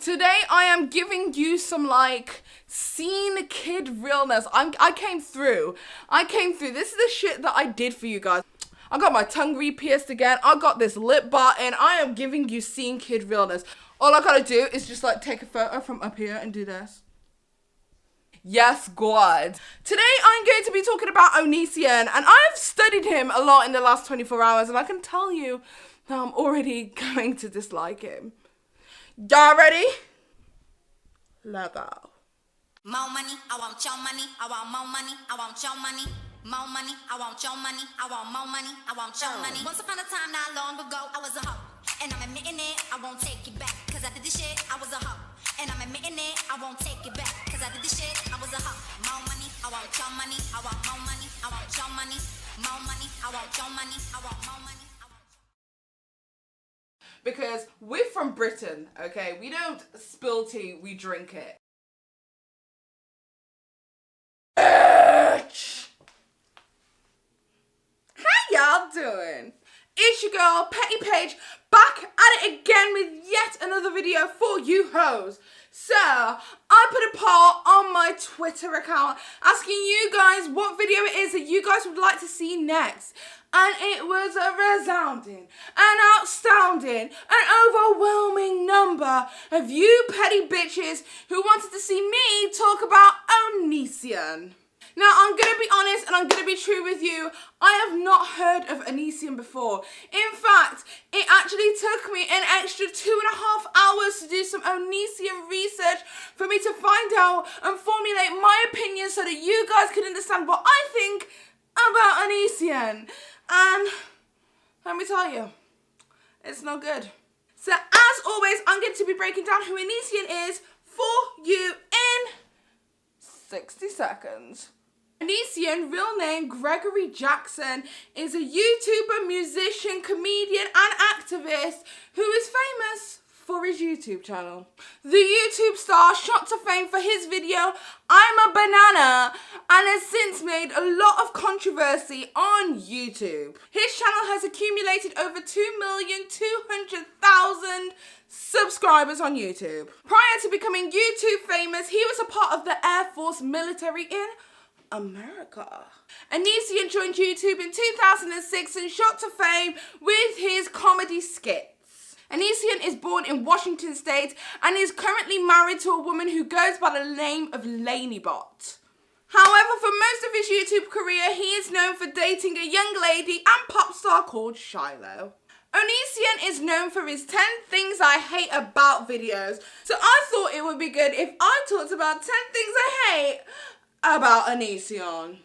Today I am giving you some like scene kid realness. I came through. This is the shit that I did for you guys. I got my tongue re-pierced again. I got this lip button. I am giving you scene kid realness. All I gotta do is just like take a photo from up here and do this. Yes, God. Today I'm going to be talking about Onision, and I've studied him a lot in the last 24 hours, and I can tell you that I'm already going to dislike him. Y'all ready? Let go. More money, I want your money, I want more money, I want your money. More money, I want your money, I want more money, I want your money. Once upon a time, not long ago, I was a hoe. And I'm admitting it, I won't take it back. Cause after this shit, I was a hoe. And I'm admitting it, I won't take it back. Cause after this shit, I was a hoe. More money, I want your money, I want more money, I want your money. More money, I want your money, I want more money. Because we're from Britain, okay? We don't spill tea, we drink it. How y'all doing? It's your girl, Petty Paige, back at it again with yet another video for you hoes. So, I put a poll on my Twitter account asking you guys what video it is that you guys would like to see next. And it was a resounding, an outstanding, an overwhelming number of you petty bitches who wanted to see me talk about Onision. Now, I'm going to be honest and I'm going to be true with you. I have not heard of Onision before. In fact, it actually took me an extra 2.5 hours to do some Onision research for me to find out and formulate my opinion so that you guys can understand what I think about Onision. And let me tell you, it's not good. So as always, I'm going to be breaking down who Onision is for you in 60 seconds. Onision, real name Gregory Jackson, is a YouTuber, musician, comedian and activist who is famous for his YouTube channel. The YouTube star shot to fame for his video I'm a Banana and has since made a lot of controversy on YouTube. His channel has accumulated over 2,200,000 subscribers on YouTube. Prior to becoming YouTube famous, he was a part of the Air Force military in America. Onision joined YouTube in 2006 and shot to fame with his comedy skits. Onision is born in Washington State and is currently married to a woman who goes by the name of Lanybot. However, for most of his YouTube career, he is known for dating a young lady and pop star called Shiloh. Onision is known for his 10 things I hate about videos, so I thought it would be good if I talked about 10 things I hate about Onision.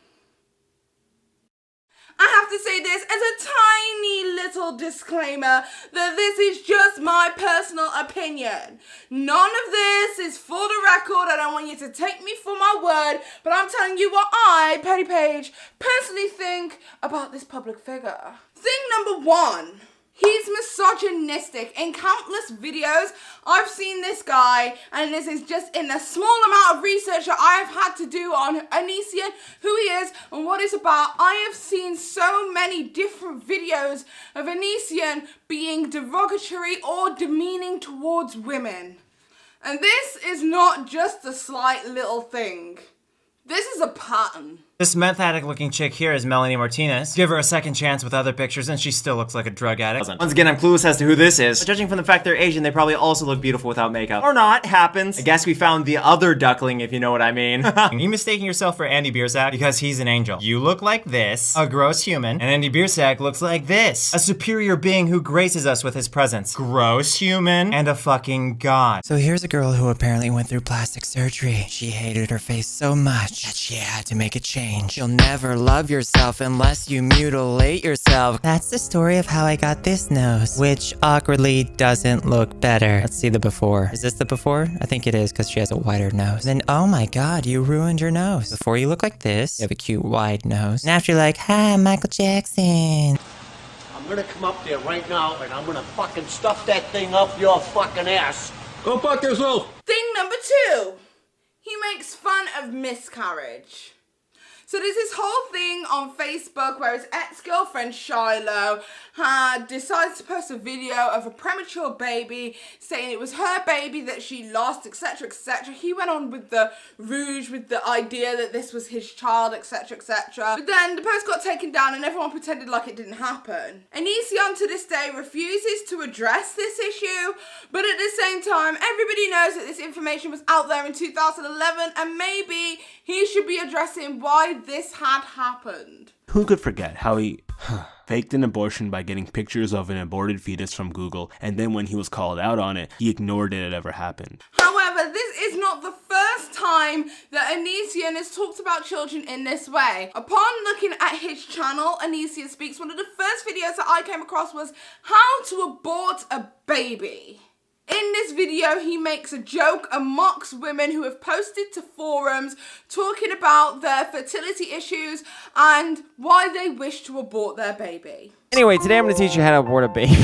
I have to say this as a tiny little disclaimer that this is just my personal opinion. None of this is for the record. I don't want you to take me for my word, but I'm telling you what I, Petty Paige, personally think about this public figure. Thing number 1. He's misogynistic. In countless videos, I've seen this guy, and this is just in a small amount of research that I've had to do on Onision, who he is and what he's about. I have seen so many different videos of Onision being derogatory or demeaning towards women. And this is not just a slight little thing. This is a pattern. This meth addict looking chick here is Melanie Martinez. Give her a second chance with other pictures and she still looks like a drug addict. Once again, I'm clueless as to who this is. But judging from the fact they're Asian, they probably also look beautiful without makeup. Or not, happens. I guess we found the other duckling, if you know what I mean. You mistaking yourself for Andy Biersack because he's an angel. You look like this, a gross human, and Andy Biersack looks like this, a superior being who graces us with his presence. Gross human and a fucking god. So here's a girl who apparently went through plastic surgery. She hated her face so much that she had to make a change. You'll never love yourself unless you mutilate yourself. That's the story of how I got this nose, which awkwardly doesn't look better. Let's see the before. Is this the before? I think it is because she has a wider nose. Then, oh my god, you ruined your nose. Before you look like this, you have a cute wide nose. And after you're like, hi, Michael Jackson. I'm gonna come up there right now and I'm gonna fucking stuff that thing up your fucking ass. Go fuck yourself. Thing number 2. He makes fun of miscarriage. So So there's this whole thing on Facebook where his ex-girlfriend Shiloh had decided to post a video of a premature baby, saying it was her baby that she lost, etc, etc. He went on with the rouge, with the idea that this was his child, etc, etc. But then the post got taken down and everyone pretended like it didn't happen. Onision to this day refuses to address this issue, but at the same time, everybody knows that this information was out there in 2011 and maybe he should be addressing why this had happened. Who could forget how he faked an abortion by getting pictures of an aborted fetus from Google, and then when he was called out on it, he ignored it ever happened. However, this is not the first time that Onision has talked about children in this way. Upon looking at his channel, Onision Speaks, one of the first videos that I came across was how to abort a baby. In this video, he makes a joke and mocks women who have posted to forums talking about their fertility issues and why they wish to abort their baby. Anyway, today I'm going to teach you how to abort a baby.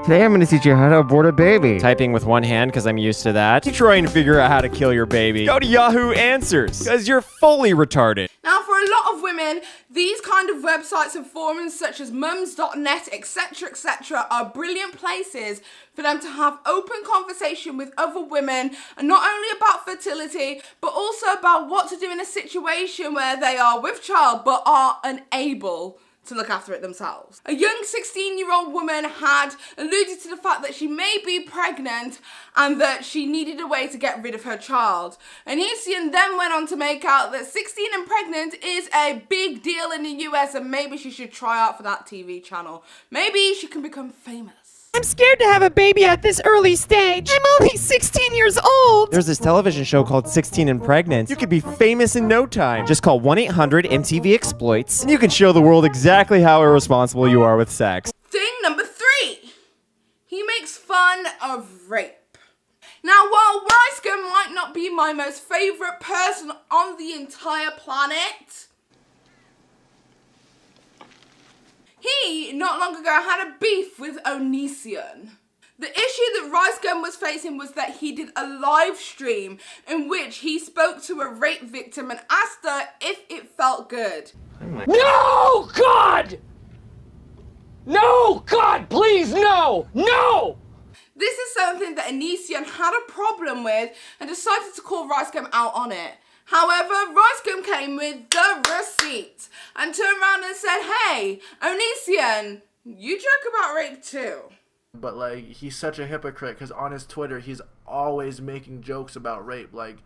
Today I'm going to teach you how to abort a baby. Typing with one hand because I'm used to that. Trying to figure out how to kill your baby. Go to Yahoo Answers because you're fully retarded. Now, for a lot of women, these kind of websites and forums such as mums.net, etc, etc are brilliant places for them to have open conversation with other women, and not only about fertility, but also about what to do in a situation where they are with child but are unable to look after it themselves. A young 16-year-old woman had alluded to the fact that she may be pregnant and that she needed a way to get rid of her child. Onision then went on to make out that 16 and pregnant is a big deal in the US and maybe she should try out for that TV channel. Maybe she can become famous. I'm scared to have a baby at this early stage. I'm only 16 years old. There's this television show called 16 and Pregnant. You could be famous in no time. Just call 1-800-MTV-EXPLOITS and you can show the world exactly how irresponsible you are with sex. Thing number 3. He makes fun of rape. Now, while Ryska might not be my most favorite person on the entire planet, he, not long ago, had a beef with Onision. The issue that Ryska was facing was that he did a live stream in which he spoke to a rape victim and asked her if it felt good. No, God! No, God, please, no! No! This is something that Onision had a problem with and decided to call Ryska out on it. However, Ryska came with the receipt and turned around and said, hey, Onision, you joke about rape too. But like, he's such a hypocrite because on his Twitter, he's always making jokes about rape. Like,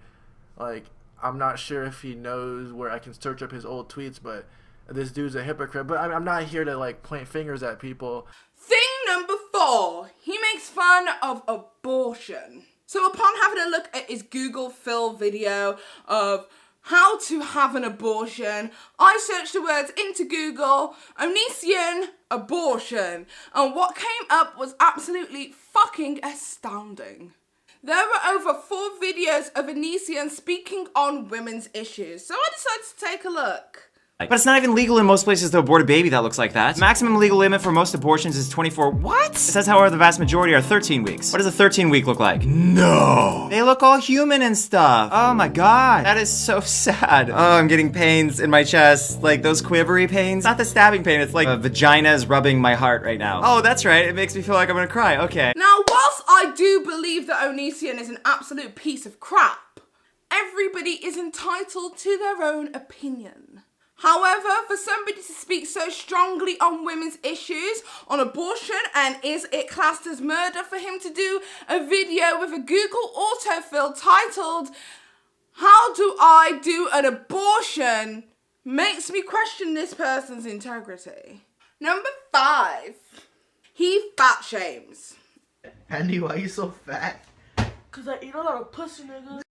I'm not sure if he knows where I can search up his old tweets, but this dude's a hypocrite. But I'm not here to like point fingers at people. Thing number 4, he makes fun of abortion. So upon having a look at his Google fill video of how to have an abortion, I searched the words into Google, Onision abortion, and what came up was absolutely fucking astounding. There were over 4 videos of Onision speaking on women's issues, so I decided to take a look. But it's not even legal in most places to abort a baby that looks like that. The maximum legal limit for most abortions is 24. What? It says, however, the vast majority are 13 weeks. What does a 13-week look like? No. They look all human and stuff. Oh my god. That is so sad. Oh, I'm getting pains in my chest. Like those quivery pains. Not the stabbing pain. It's like a vagina is rubbing my heart right now. Oh, that's right. It makes me feel like I'm gonna cry. Okay. Now, whilst I do believe that Onision is an absolute piece of crap, everybody is entitled to their own opinion. However, for somebody to speak so strongly on women's issues, on abortion, and is it classed as murder for him to do a video with a Google autofill titled, How Do I Do an Abortion, makes me question this person's integrity. Number 5, he fat shames. Andy, why are you so fat? Cause I eat a lot of pussy, nigga.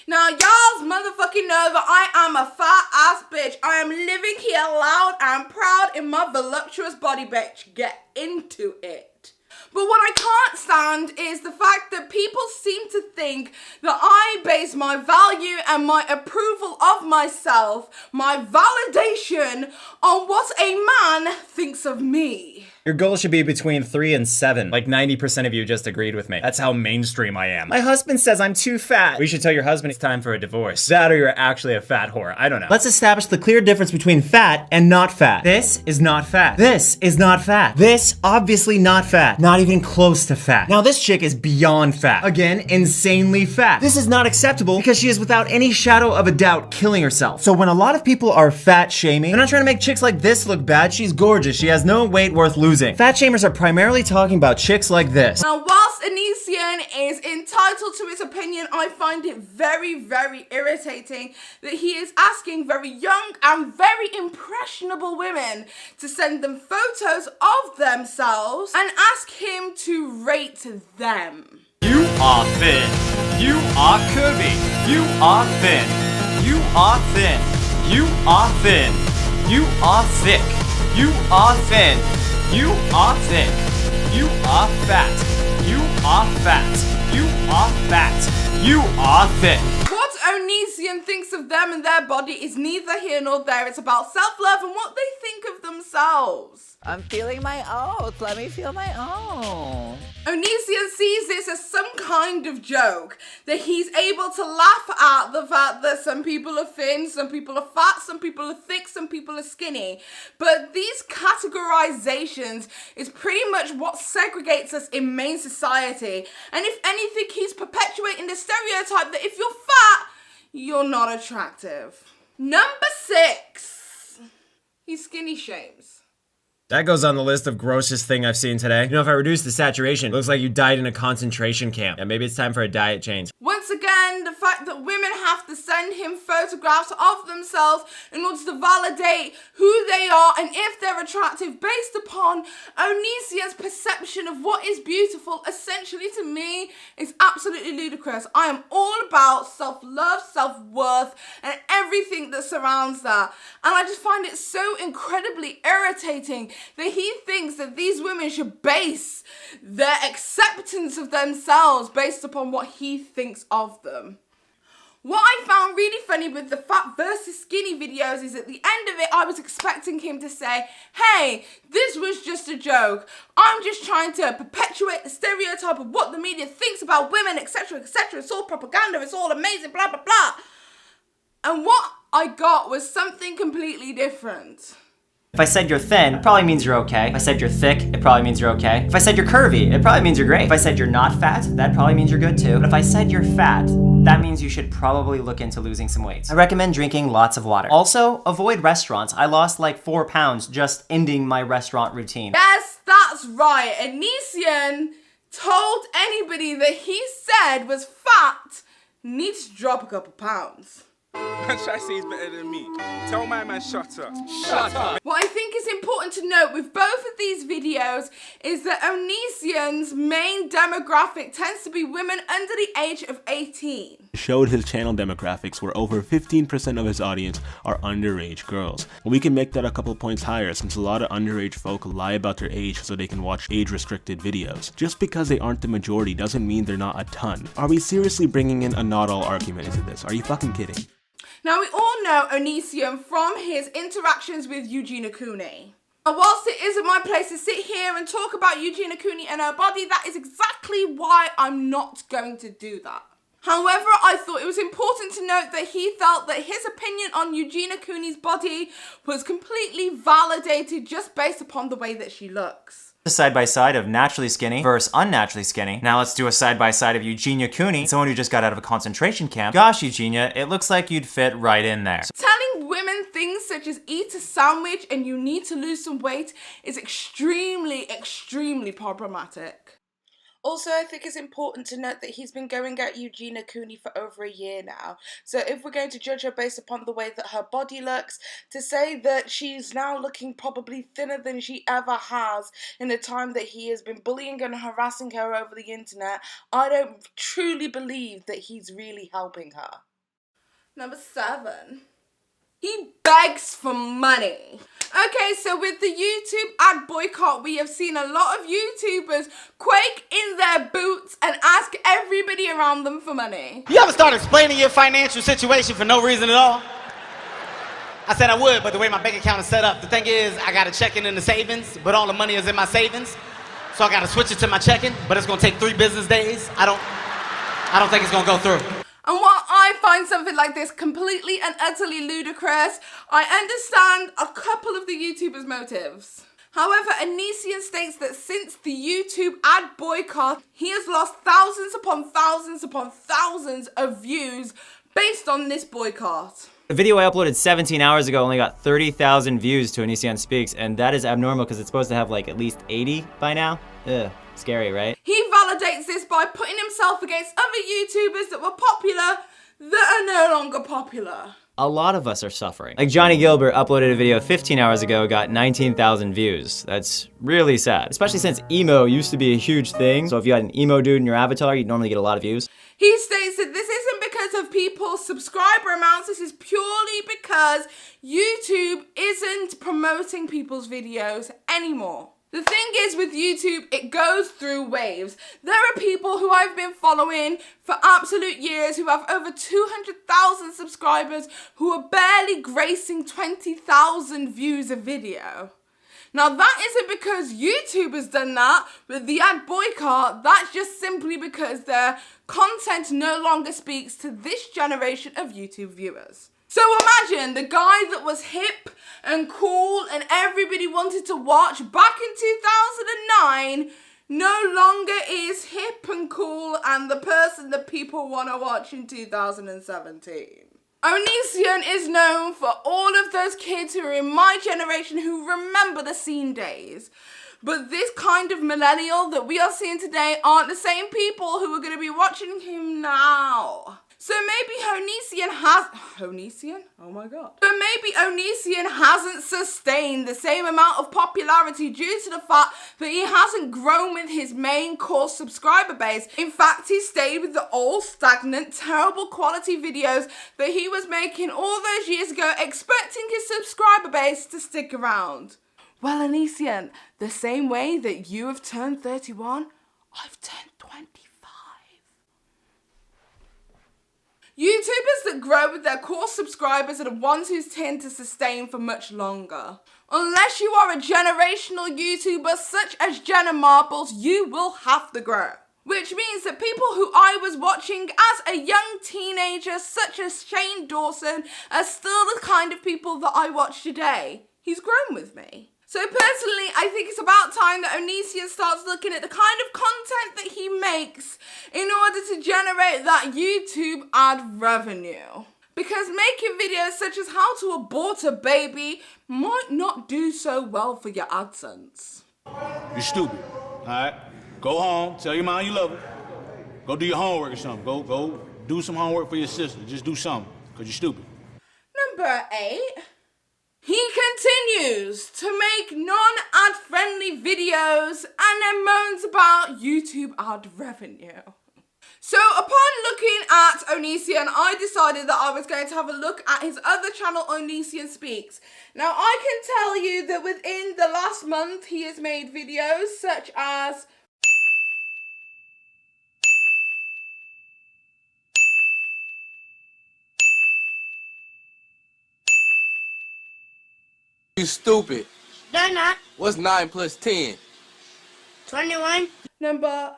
Now, y'all's motherfucking know that I am a fat ass bitch. I am living here loud and proud in my voluptuous body, bitch. Get into it. But what I can't stand is the fact that people seem to think that I base my value and my approval of myself, my validation, on what a man thinks of me. Your goal should be between 3 and 7. Like 90% of you just agreed with me. That's how mainstream I am. My husband says I'm too fat. We should tell your husband it's time for a divorce. That or you're actually a fat whore. I don't know. Let's establish the clear difference between fat and not fat. This is not fat. This is not fat. This, obviously not fat. Not even close to fat. Now this chick is beyond fat. Again, insanely fat. This is not acceptable because she is without any shadow of a doubt killing herself. So when a lot of people are fat shaming, they're not trying to make chicks like this look bad. She's gorgeous. She has no weight worth losing. Fat shamers are primarily talking about chicks like this. Now, whilst Onision is entitled to his opinion, I find it very, very irritating that he is asking very young and very impressionable women to send them photos of themselves and ask him to rate them. You are thin. You are curvy. You are thin. You are thin. You are thin. You are thick. You are thin. You are thick. You are fat. You are fat. You are fat. You are thick. What Onision thinks of them and their body is neither here nor there. It's about self-love and what they think of themselves. I'm feeling my oats. Let me feel my own. Onision sees this as some kind of joke, that he's able to laugh at the fact that some people are thin, some people are fat, some people are thick, some people are skinny. But these categorizations is pretty much what segregates us in main society. And if anything, he's perpetuating the stereotype that if you're fat, you're not attractive. Number 6, he skinny shames. That goes on the list of grossest thing I've seen today. You know, if I reduce the saturation, it looks like you died in a concentration camp. Yeah, maybe it's time for a diet change. Once again, the fact that women have to send him photographs of themselves in order to validate who they are and if they're attractive based upon Onision's perception of what is beautiful, essentially to me, is absolutely ludicrous. I am all about self-love, self-worth, and everything that surrounds that. And I just find it so incredibly irritating that he thinks that these women should base their acceptance of themselves based upon what he thinks of them. What I found really funny with the fat versus skinny videos is at the end of it, I was expecting him to say, hey, this was just a joke. I'm just trying to perpetuate the stereotype of what the media thinks about women, etc., etc. It's all propaganda. It's all amazing, blah, blah, blah. And what I got was something completely different. If I said you're thin, it probably means you're okay. If I said you're thick, it probably means you're okay. If I said you're curvy, it probably means you're great. If I said you're not fat, that probably means you're good too. But if I said you're fat, that means you should probably look into losing some weight. I recommend drinking lots of water. Also, avoid restaurants. I lost like 4 pounds just ending my restaurant routine. Yes, that's right. Onision told anybody that he said was fat needs to drop a couple pounds. Man, try to say he's better than me. Tell my man, shut up. Shut up. What I think is important to note with both of these videos is that Onision's main demographic tends to be women under the age of 18. Showed his channel demographics where over 15% of his audience are underage girls. We can make that a couple points higher since a lot of underage folk lie about their age so they can watch age-restricted videos. Just because they aren't the majority doesn't mean they're not a ton. Are we seriously bringing in a not all argument into this? Are you fucking kidding? Now, we all know Onision from his interactions with Eugenia Cooney. And whilst it isn't my place to sit here and talk about Eugenia Cooney and her body, that is exactly why I'm not going to do that. However, I thought it was important to note that he felt that his opinion on Eugenia Cooney's body was completely validated just based upon the way that she looks. A side-by-side of naturally skinny versus unnaturally skinny. Now let's do a side-by-side of Eugenia Cooney, someone who just got out of a concentration camp. Gosh, Eugenia, it looks like you'd fit right in there. Telling women things such as eat a sandwich and you need to lose some weight is extremely, extremely problematic. Also, I think it's important to note that he's been going at Eugenia Cooney for over a year now. So if we're going to judge her based upon the way that her body looks, to say that she's now looking probably thinner than she ever has in the time that he has been bullying and harassing her over the internet, I don't truly believe that he's really helping her. Number 7. He begs for money. Okay, so with the YouTube ad boycott, we have seen a lot of YouTubers quake in their boots and ask everybody around them for money. You ever start explaining your financial situation for no reason at all? I said I would, but the way my bank account is set up, the thing is, I got a checking in the savings, but all the money is in my savings. So I got to switch it to my checking, but it's going to take 3 business days. I don't think it's going to go through. And while I find something like this completely and utterly ludicrous, I understand a couple of the YouTuber's motives. However, Onision states that since the YouTube ad boycott, he has lost thousands upon thousands upon thousands of views based on this boycott. The video I uploaded 17 hours ago only got 30,000 views to Onision Speaks, and that is abnormal because it's supposed to have like at least 80 by now. Ugh, scary, right? He validates this by putting himself against other YouTubers that were popular that are no longer popular. A lot of us are suffering. Like Johnny Gilbert uploaded a video 15 hours ago, got 19,000 views. That's really sad, especially since emo used to be a huge thing. So if you had an emo dude in your avatar, you'd normally get a lot of views. He states that this isn't because of people's subscriber amounts, this is purely because YouTube isn't promoting people's videos anymore. The thing is with YouTube, it goes through waves. There are people who I've been following for absolute years who have over 200,000 subscribers who are barely gracing 20,000 views a video. Now that isn't because YouTube has done that with the ad boycott, that's just simply because their content no longer speaks to this generation of YouTube viewers. So imagine the guy that was hip and cool and everybody wanted to watch back in 2009 no longer is hip and cool and the person that people want to watch in 2017. Onision is known for all of those kids who are in my generation who remember the scene days. But this kind of millennial that we are seeing today aren't the same people who are going to be watching him now. So maybe Onision hasn't sustained the same amount of popularity due to the fact that he hasn't grown with his main core subscriber base. In fact, he stayed with the old, stagnant, terrible quality videos that he was making all those years ago, expecting his subscriber base to stick around. Well, Onision, the same way that you have turned 31, I've turned 25. YouTubers that grow with their core subscribers are the ones who tend to sustain for much longer. Unless you are a generational YouTuber such as Jenna Marbles, you will have to grow. Which means that people who I was watching as a young teenager such as Shane Dawson are still the kind of people that I watch today. He's grown with me. So personally, I think it's about time that Onision starts looking at the kind of content that he makes in order to generate that YouTube ad revenue. Because making videos such as how to abort a baby might not do so well for your AdSense. You're stupid, all right? Go home, tell your mom you love her. Go do your homework or something. Go do some homework for your sister. Just do something, because you're stupid. Number 8. He continues to make non-ad friendly videos and then moans about YouTube ad revenue. So upon looking at Onision, I decided that I was going to have a look at his other channel, Onision Speaks. Now I can tell you that within the last month he has made videos such as You stupid. No, not. What's 9 plus 10? 21. Number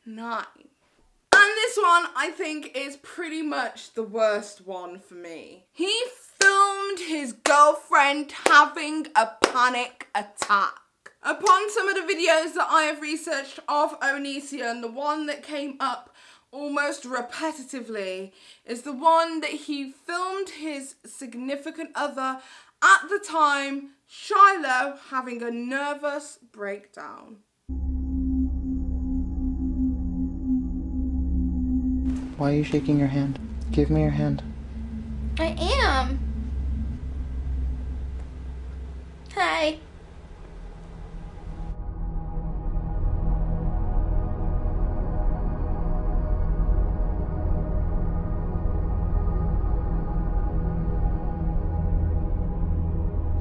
9. And this one I think is pretty much the worst one for me. He filmed his girlfriend having a panic attack. Upon some of the videos that I have researched of Onision, the one that came up almost repetitively is the one that he filmed his significant other at the time, Shiloh, having a nervous breakdown. Why are you shaking your hand? Give me your hand. I am. Hi.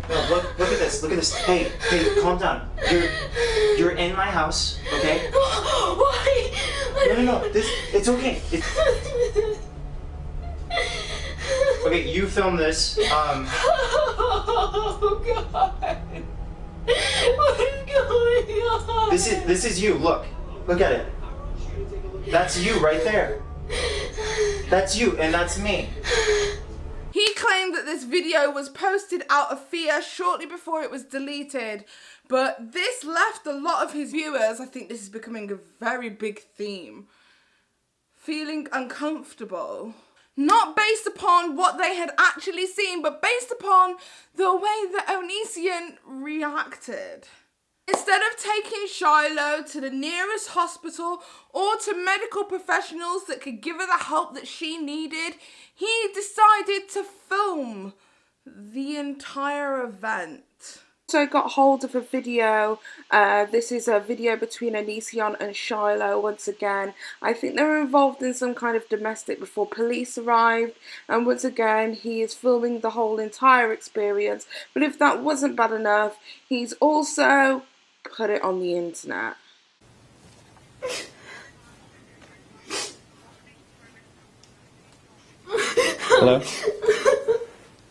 No, look at this. Look at this. Hey, calm down. You're in my house, okay? Why? No. It's okay. Okay, you film this. Oh God. What is going on? This is you. Look at it. That's you right there. That's you, and that's me. He claimed that this video was posted out of fear shortly before it was deleted, but this left a lot of his viewers, I think this is becoming a very big theme, feeling uncomfortable. Not based upon what they had actually seen, but based upon the way that Onision reacted. Instead of taking Shiloh to the nearest hospital or to medical professionals that could give her the help that she needed, he decided to film the entire event. So I got hold of a video. This is a video between Onision and Shiloh once again. I think they were involved in some kind of domestic before police arrived. And once again, he is filming the whole entire experience. But if that wasn't bad enough, he's also put it on the internet. Hello?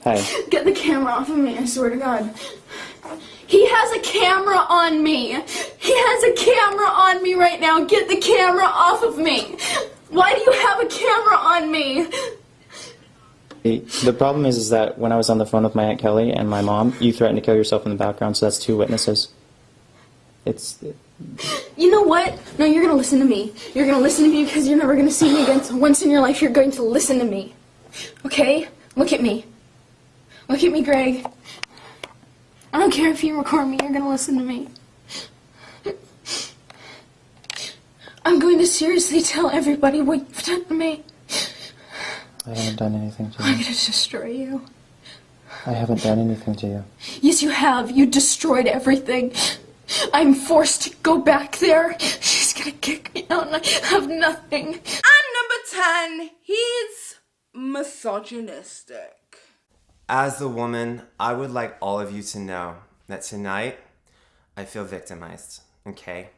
Hi. Get the camera off of me, I swear to God. He has a camera on me. He has a camera on me right now. Get the camera off of me. Why do you have a camera on me? The problem is that when I was on the phone with my Aunt Kelly and my mom, you threatened to kill yourself in the background, so that's 2 witnesses. You know what? No, you're gonna listen to me. You're gonna listen to me because you're never gonna see me again. So once in your life, you're going to listen to me. Okay? Look at me. Look at me, Greg. I don't care if you record me, you're gonna listen to me. I'm going to seriously tell everybody what you've done to me. I haven't done anything to you. I'm gonna destroy you. I haven't done anything to you. Yes, you have. You destroyed everything. I'm forced to go back there. She's gonna kick me out and I have nothing. And number 10, he's misogynistic. As a woman, I would like all of you to know that tonight, I feel victimized, okay?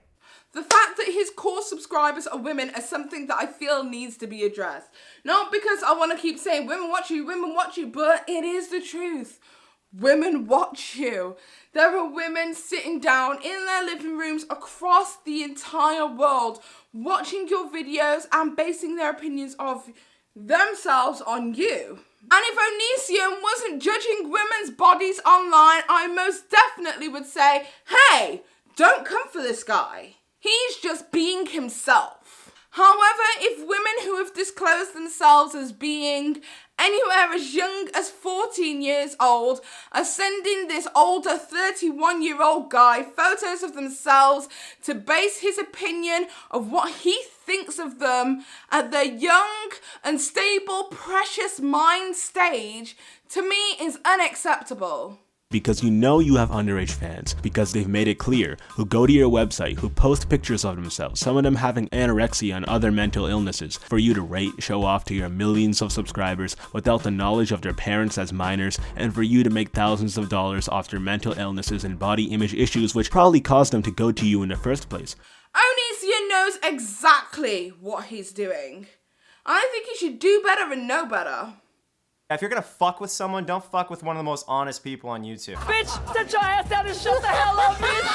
The fact that his core subscribers are women is something that I feel needs to be addressed. Not because I want to keep saying women watch you, but it is the truth. Women watch you. There are women sitting down in their living rooms across the entire world watching your videos and basing their opinions of themselves on you. And if Onision wasn't judging women's bodies online, I most definitely would say, hey, don't come for this guy. He's just being himself. However, if women who have disclosed themselves as being anywhere as young as 14 years old are sending this older 31-year-old guy photos of themselves to base his opinion of what he thinks of them at their young, unstable, precious mind stage, to me is unacceptable. Because you know you have underage fans, because they've made it clear, who go to your website, who post pictures of themselves, some of them having anorexia and other mental illnesses, for you to rate, show off to your millions of subscribers without the knowledge of their parents as minors, and for you to make thousands of dollars off their mental illnesses and body image issues which probably caused them to go to you in the first place. Onision knows exactly what he's doing. I think he should do better and know better. If you're gonna fuck with someone, don't fuck with one of the most honest people on YouTube. Bitch, sit your ass down and shut the hell up, bitch!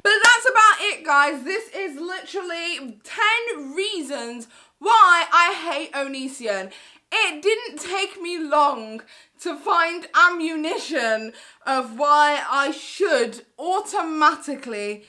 But that's about it, guys. This is literally 10 reasons why I hate Onision. It didn't take me long to find ammunition of why I should automatically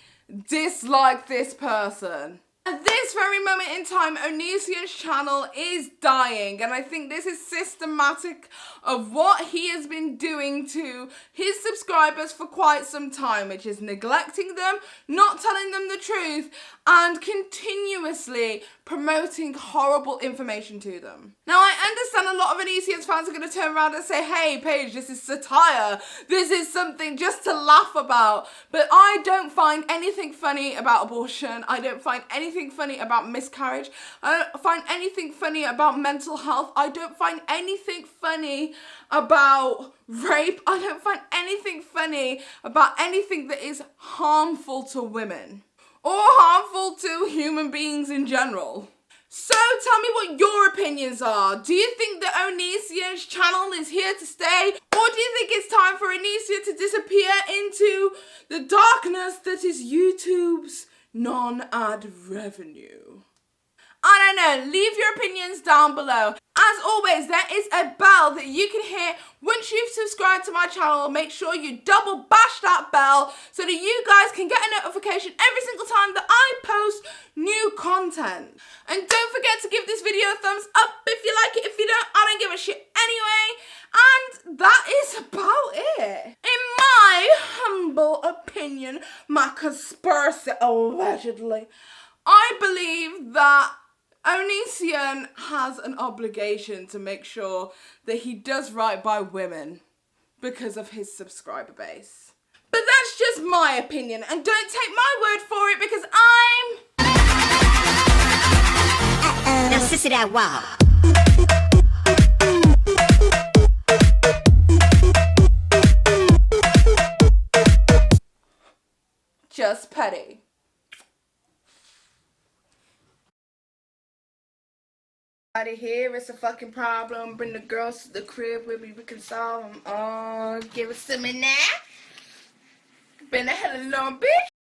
dislike this person. At this very moment in time, Onision's channel is dying, and I think this is systematic of what he has been doing to his subscribers for quite some time, which is neglecting them, not telling them the truth, and continuously promoting horrible information to them. Now, I understand a lot of Onision's fans are going to turn around and say, hey, Paige, this is satire. This is something just to laugh about. But I don't find anything funny about abortion. I don't find anything funny about miscarriage. I don't find anything funny about mental health. I don't find anything funny about rape. I don't find anything funny about anything that is harmful to women or harmful to human beings in general. So tell me what your opinions are. Do you think that Onision's channel is here to stay? Or do you think it's time for Onision to disappear into the darkness that is YouTube's non-ad revenue? I don't know, leave your opinions down below. As always, there is a bell that you can hit once you've subscribed to my channel. Make sure you double bash that bell so that you guys can get a notification every single time that I post new content. And don't forget to give this video a thumbs up if you like it. If you don't, I don't give a shit anyway. And that is about it. In my humble opinion, my conspiracy allegedly, I believe that Onision has an obligation to make sure that he does right by women because of his subscriber base. But that's just my opinion, and don't take my word for it because I'm... Now sissy that wow. just petty. Here is a fucking problem. Bring the girls to the crib where we can solve them all. Give it to me now. Been a hell of a long bitch.